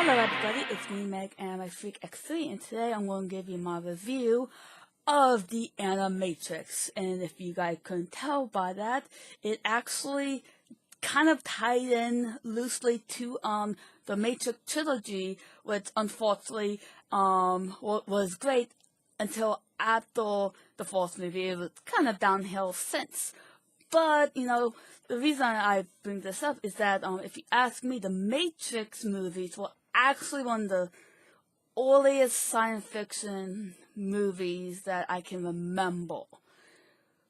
Hello everybody, it's me Meg and my Freak X3, and today I'm going to give you my review of the Animatrix. And if you guys couldn't tell by that, it actually kind of tied in loosely to the Matrix Trilogy, which unfortunately was great until after the fourth movie. It was kind of downhill since. But, the reason I bring this up is that, if you ask me, the Matrix movies were actually one of the earliest science fiction movies that I can remember.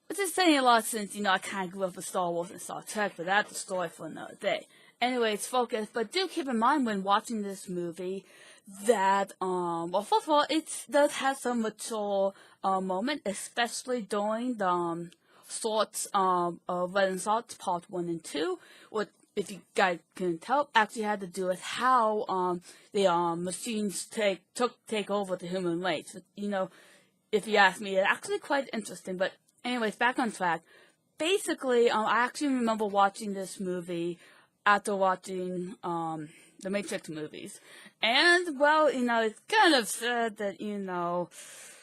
Which is saying a lot since, I kind of grew up with Star Wars and Star Trek, but that's a story for another day. Anyways, focus, but do keep in mind when watching this movie that, well, first of all, it does have some mature moment, especially during the sorts of Renaissance Part 1 and 2, what, if you guys can tell, actually had to do with how the machines take over the human race. If you ask me, it's actually quite interesting. But anyways, back on track. Basically, I actually remember watching this movie after watching the Matrix movies. And, well, it's kind of sad that,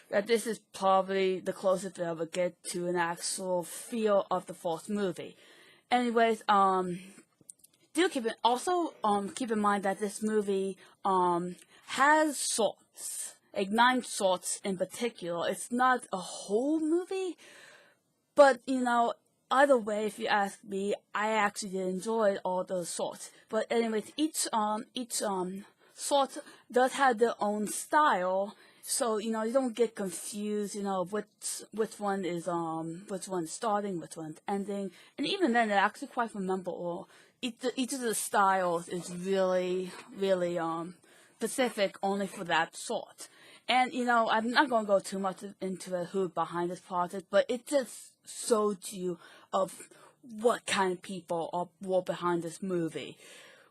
that this is probably the closest we ever get to an actual feel of the fourth movie. Anyways, do keep in mind that this movie has sorts, like 9 sorts in particular. It's not a whole movie, but either way, if you ask me, I actually did enjoy all those sorts. But anyways, each sort does have their own style. So, you don't get confused, which one is, which one's starting, which one's ending. And even then, they're actually quite memorable. Each of the styles is really, really, specific only for that sort. And, I'm not going to go too much into who behind this project, but it just showed you of what kind of people were behind this movie.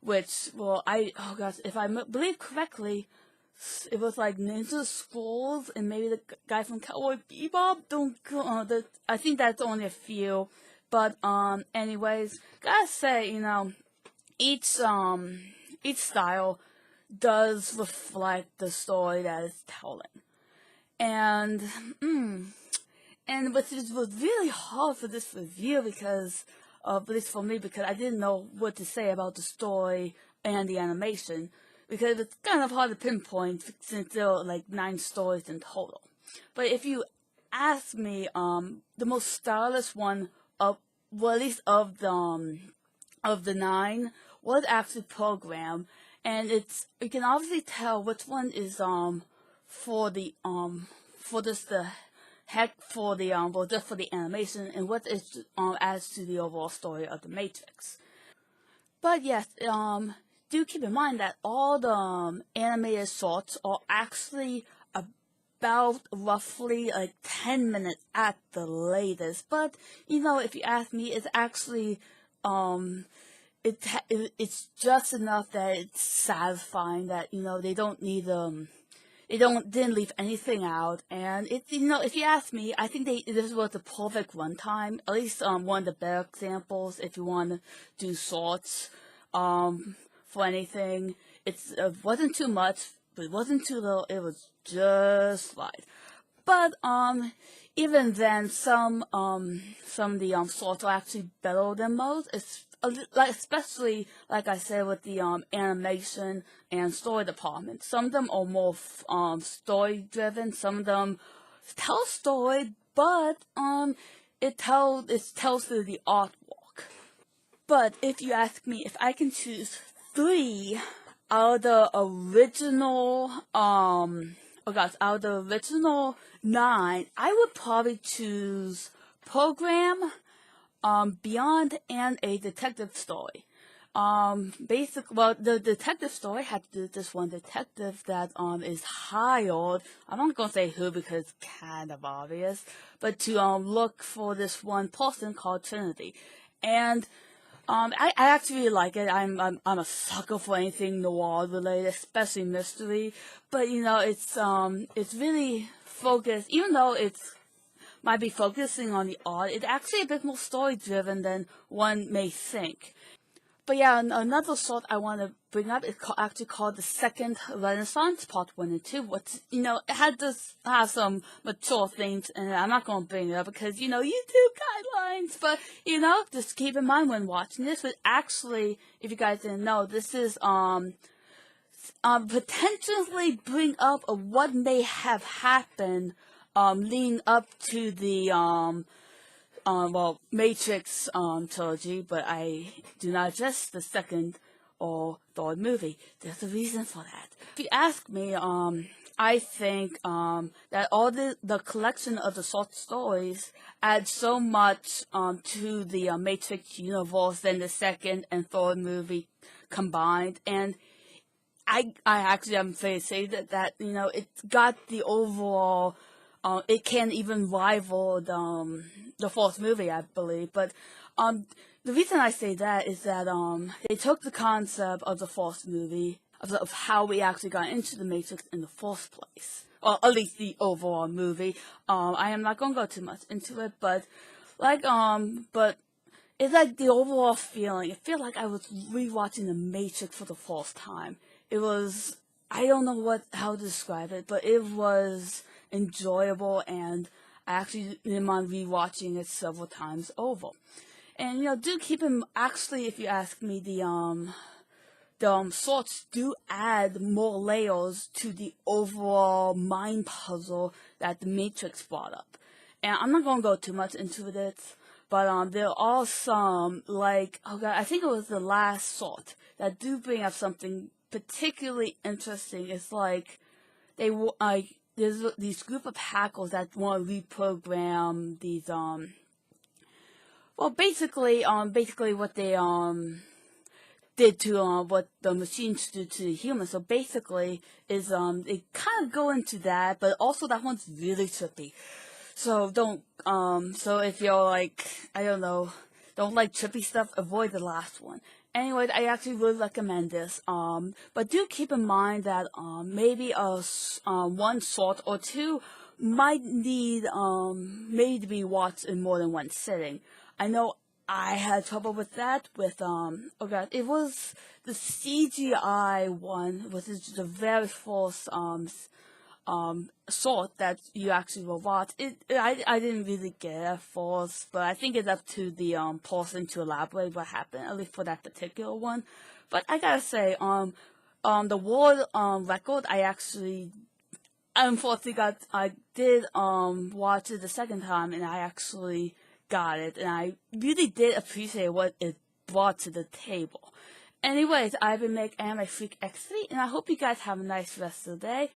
Which, well, if I believe correctly, it was like Ninja Scrolls and maybe the guy from Cowboy Bebop. I think that's only a few. But anyways, gotta say, each style does reflect the story that it's telling, and which was really hard for this review because, at least for me, because I didn't know what to say about the story and the animation. Because it's kind of hard to pinpoint since there are like 9 stories in total. But if you ask me, the most stylish one well, at least of the 9 was actually Program, and you can obviously tell which one is just for the animation, and what is adds to the overall story of the Matrix. But yes, do keep in mind that all the animated shorts are actually about roughly like 10 minutes at the latest. But, if you ask me, it's actually, it's just enough that it's satisfying that, they don't need, didn't leave anything out. And if you ask me, I think this was the perfect runtime, at least, one of the better examples if you want to do shorts, for anything. It wasn't too much, but it wasn't too little. It was just right. But even then, some of the sorts are actually better than most. It's especially like I said with the animation and story department. Some of them are more story driven. Some of them tell story, but it tells through the artwork. But if you ask me if I can choose 3 out of the original, out of the original 9, I would probably choose Program, Beyond, and a detective story. The detective story had to do with this one detective that, is hired, I'm not gonna say who because it's kind of obvious, but to, look for this one person called Trinity. And, I actually really like it. I'm a sucker for anything noir related, especially mystery. But it's really focused. Even though might be focusing on the art, it's actually a bit more story driven than one may think. But yeah, another sort I want to bring up is actually called the Second Renaissance, Part 1 and 2. It had some mature things, and I'm not going to bring it up because, YouTube guidelines. But, just keep in mind when watching this. But actually, if you guys didn't know, this is, potentially bring up what may have happened, leading up to the, Matrix trilogy, but I do not address the second or third movie. There's a reason for that. If you ask me, I think that all the collection of the short stories adds so much to the Matrix universe than the second and third movie combined, and I actually am afraid to say that it's got the overall. It can't even rival the fourth movie, I believe. But the reason I say that is that they took the concept of the fourth movie of how we actually got into the Matrix in the first place, or at least the overall movie. I am not gonna go too much into it, but but it's like the overall feeling. I feel like I was rewatching the Matrix for the first time. It was, I don't know how to describe it, but it was enjoyable, and I actually didn't mind rewatching it several times over. And do keep in actually, if you ask me, the sorts do add more layers to the overall mind puzzle that the Matrix brought up. And I'm not gonna go too much into it, but there are some, I think it was the last sort that do bring up something particularly interesting. It's like there's these group of hackers that want to reprogram these basically what they did to what the machines do to the humans. So basically is they kind of go into that, but also that one's really trippy. So so if you're don't like trippy stuff, avoid the last one. Anyway, I actually would recommend this. But do keep in mind that maybe one sort or two might need maybe to be watched in more than one sitting. I know I had trouble with that. It was the CGI one, which is the very first sort that you actually will watch. I didn't really get it at first, but I think it's up to the person to elaborate what happened, at least for that particular one. But I gotta say, the world record, I actually unfortunately I did watch it the second time, and I actually got it, and I really did appreciate what it brought to the table. Anyways, I've been Meg, Anime Freak X3, and I hope you guys have a nice rest of the day.